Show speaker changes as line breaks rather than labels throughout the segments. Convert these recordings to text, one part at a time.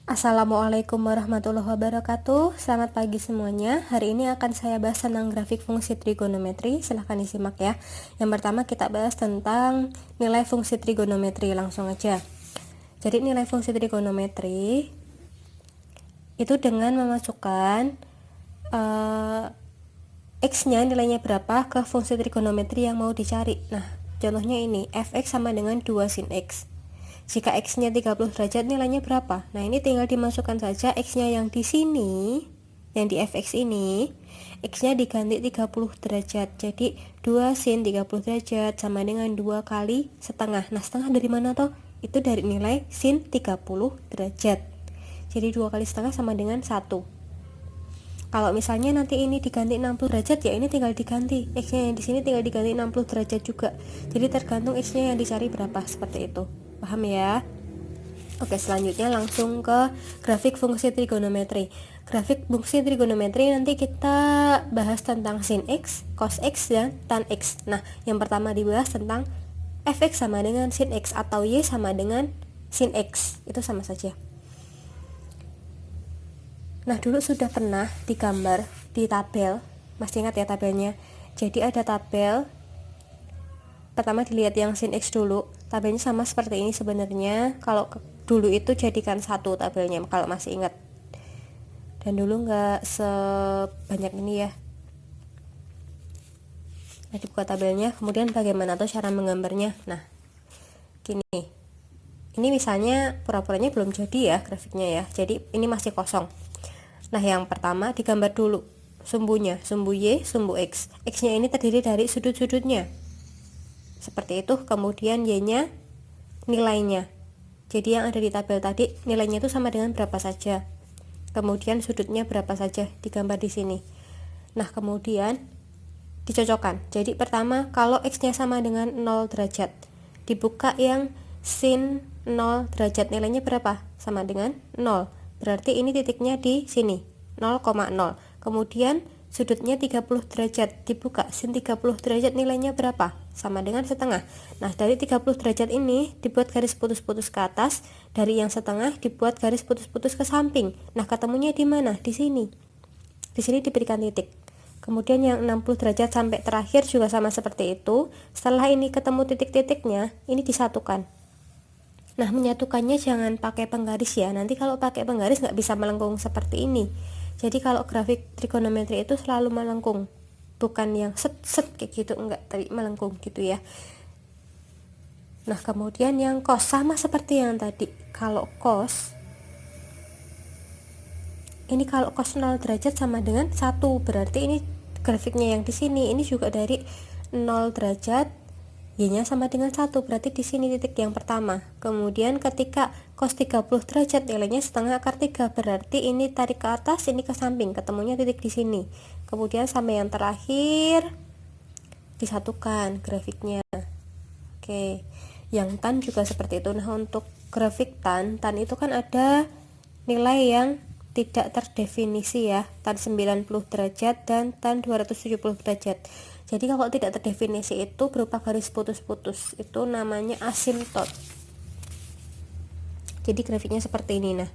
Assalamualaikum warahmatullahi wabarakatuh. Selamat pagi semuanya. Hari ini akan saya bahas tentang grafik fungsi trigonometri. Silahkan disimak ya. Yang pertama kita bahas tentang nilai fungsi trigonometri. Langsung aja. Jadi nilai fungsi trigonometri itu dengan memasukkan x-nya nilainya berapa ke fungsi trigonometri yang mau dicari. Nah, contohnya ini, fx sama dengan 2 sin x. Jika x-nya 30 derajat nilainya berapa? Nah, ini tinggal dimasukkan saja x-nya yang di sini, yang di fx ini, x-nya diganti 30 derajat. Jadi 2 sin 30 derajat sama dengan 2 kali setengah. Nah, setengah dari mana toh? Itu dari nilai sin 30 derajat. Jadi 2 kali setengah sama dengan 1. Kalau misalnya nanti ini diganti 60 derajat, ya ini tinggal diganti x-nya yang di sini tinggal diganti 60 derajat juga. Jadi tergantung x-nya yang dicari berapa, seperti itu. Paham ya? Oke, selanjutnya langsung ke grafik fungsi trigonometri. Grafik fungsi trigonometri nanti kita bahas tentang sin x, cos x, dan tan x. Nah, yang pertama dibahas tentang fx sama dengan sin x atau y sama dengan sin x. Itu sama saja. Nah, dulu sudah pernah digambar di tabel, masih ingat ya tabelnya? Jadi ada tabel, pertama dilihat yang sin x dulu, tabelnya sama seperti ini sebenarnya. Kalau dulu itu jadikan satu tabelnya, kalau masih ingat. Dan dulu nggak sebanyak ini ya. Nah, dibuka tabelnya, kemudian bagaimana tuh cara menggambarnya? Nah, gini. Ini misalnya pura-puranya belum jadi ya grafiknya ya. Jadi ini masih kosong. Nah, yang pertama digambar dulu sumbunya, sumbu y, sumbu x. X-nya ini terdiri dari sudut-sudutnya. Seperti itu, kemudian y-nya nilainya. Jadi yang ada di tabel tadi nilainya itu sama dengan berapa saja. Kemudian sudutnya berapa saja digambar di sini. Nah, kemudian dicocokkan. Jadi pertama kalau x-nya sama dengan 0 derajat, dibuka yang sin 0 derajat nilainya berapa? Sama dengan 0. Berarti ini titiknya di sini 0,0. Kemudian sudutnya 30 derajat, dibuka sin 30 derajat nilainya berapa? Sama dengan setengah. Nah, dari 30 derajat ini dibuat garis putus-putus ke atas, dari yang setengah dibuat garis putus-putus ke samping. Nah, ketemunya di mana? Di sini. Di sini diberikan titik. Kemudian yang 60 derajat sampai terakhir juga sama seperti itu. Setelah ini ketemu titik-titiknya, ini disatukan. Nah, menyatukannya jangan pakai penggaris ya. Nanti kalau pakai penggaris nggak bisa melengkung seperti ini. Jadi kalau grafik trigonometri itu selalu melengkung, bukan yang set-set kayak gitu, enggak, tapi melengkung gitu ya. Nah, kemudian yang cos sama seperti yang tadi. Kalau cos ini, kalau cos 0 derajat sama dengan 1, berarti ini grafiknya yang di sini ini juga dari 0 derajat, y-nya sama dengan 1, berarti di sini titik yang pertama. Kemudian ketika cos 30 derajat nilainya setengah akar 3, berarti ini tarik ke atas, ini ke samping, ketemunya titik di sini. Kemudian sampai yang terakhir disatukan grafiknya. Oke. Yang tan juga seperti itu. Nah, untuk grafik tan itu kan ada nilai yang tidak terdefinisi ya, tan 90 derajat dan tan 270 derajat. Jadi kalau tidak terdefinisi itu berupa garis putus-putus, itu namanya asimtot. Jadi grafiknya seperti ini. Nah,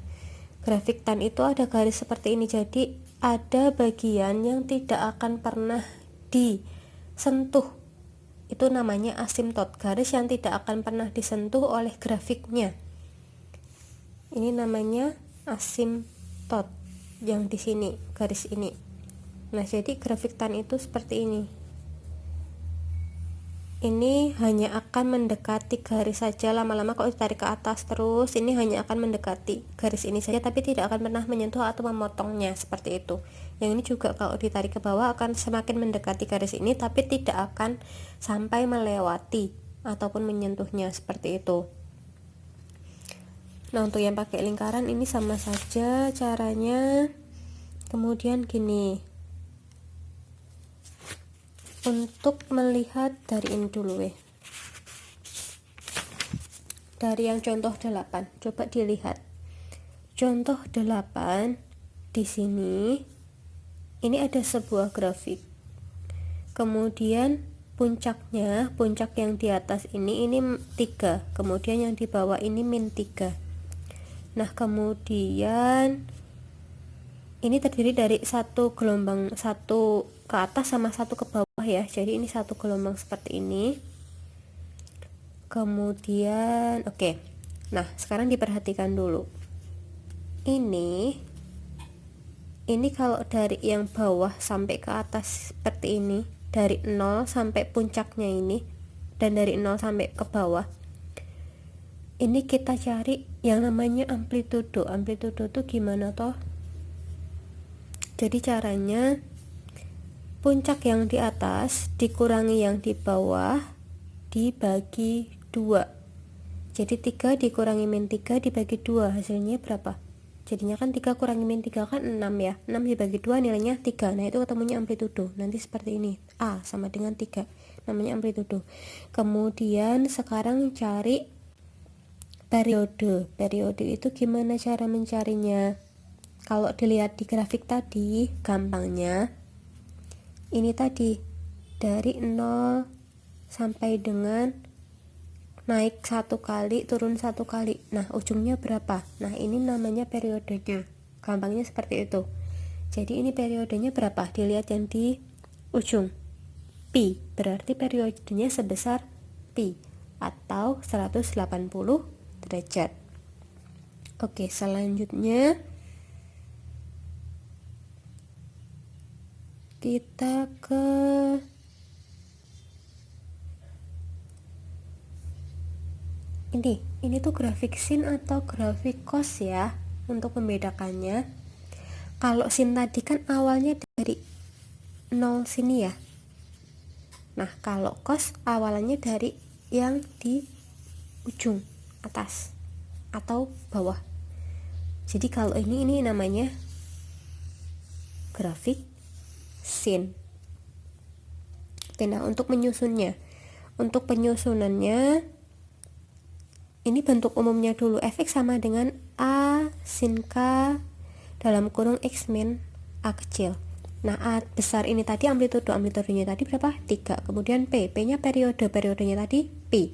grafik tan itu ada garis seperti ini, jadi ada bagian yang tidak akan pernah disentuh, itu namanya asimtot, garis yang tidak akan pernah disentuh oleh grafiknya. Ini namanya asimtot yang di sini, garis ini. Nah, jadi grafik tan itu seperti ini. Ini hanya akan mendekati garis saja, lama-lama kalau ditarik ke atas terus ini hanya akan mendekati garis ini saja, tapi tidak akan pernah menyentuh atau memotongnya, seperti itu. Yang ini juga kalau ditarik ke bawah akan semakin mendekati garis ini, tapi tidak akan sampai melewati ataupun menyentuhnya, seperti itu. Nah, untuk yang pakai lingkaran ini sama saja caranya. Kemudian gini, untuk melihat dari ini dulu dari yang contoh 8, coba dilihat contoh 8 di sini. Ini ada sebuah grafik, kemudian puncak yang di atas ini 3, kemudian yang di bawah ini -3. Nah kemudian ini terdiri dari satu gelombang, satu ke atas sama satu ke bawah ya, jadi ini satu gelombang seperti ini. Kemudian oke. Nah sekarang diperhatikan dulu, ini kalau dari yang bawah sampai ke atas seperti ini, dari 0 sampai puncaknya ini, dan dari 0 sampai ke bawah ini kita cari yang namanya amplitudo. Amplitudo tuh gimana toh? Jadi caranya puncak yang di atas dikurangi yang di bawah dibagi 2. Jadi 3 dikurangi min 3 dibagi 2, hasilnya berapa? Jadinya kan 3 kurangi min 3 kan 6 ya. 6 dibagi 2 nilainya 3. Nah itu ketemunya amplitudo. Nanti seperti ini, A sama dengan 3, namanya amplitudo. Kemudian sekarang cari periode. Periode itu gimana cara mencarinya? Kalau dilihat di grafik tadi, gampangnya ini tadi dari 0 sampai dengan naik 1 kali, turun 1 kali. Nah ujungnya berapa? Nah ini namanya periodenya. Gampangnya seperti itu. Jadi ini periodenya berapa? Dilihat yang di ujung, pi, berarti periodenya sebesar pi atau 180 derajat. Oke, selanjutnya kita ke ini tuh grafik sin atau grafik cos ya, untuk membedakannya. Kalau sin tadi kan awalnya dari 0 sini ya. Nah kalau cos awalnya dari yang di ujung atas atau bawah. Jadi kalau ini namanya grafik sin. Nah untuk menyusunnya, untuk penyusunannya ini bentuk umumnya dulu. Fx sama dengan A sin K dalam kurung X min A kecil. Nah A besar ini tadi amplitudo, amplitudonya tadi berapa? 3. Kemudian P nya periodenya tadi Pi.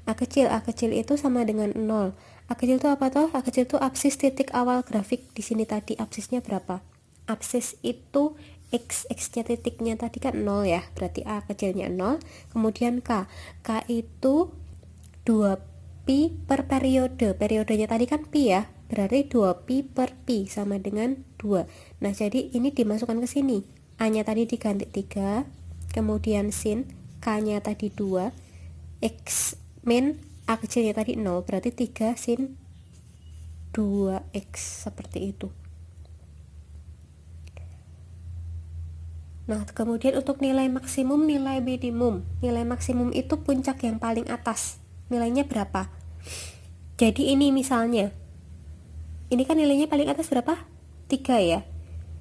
A kecil itu sama dengan 0. A kecil itu apa toh? A kecil itu absis titik awal grafik. Di sini tadi absisnya berapa? Absis itu X nya titiknya tadi kan 0 ya, berarti A kecilnya 0. Kemudian K itu 2 pi per periode. Periodenya tadi kan pi ya, berarti 2 pi per pi sama dengan 2. Nah jadi ini dimasukkan ke sini, A nya tadi diganti 3, kemudian sin K nya tadi 2, X min A kecilnya tadi 0, berarti 3 sin 2X, seperti itu. Nah kemudian untuk nilai maksimum, nilai minimum. Nilai maksimum itu puncak yang paling atas, nilainya berapa? Jadi ini misalnya, ini kan nilainya paling atas berapa? 3 ya.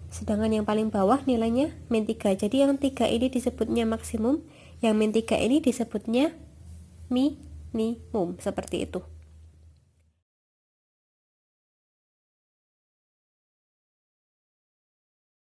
Sedangkan yang paling bawah nilainya min 3. Jadi yang 3 ini disebutnya maksimum, yang min 3 ini disebutnya minimum, seperti itu.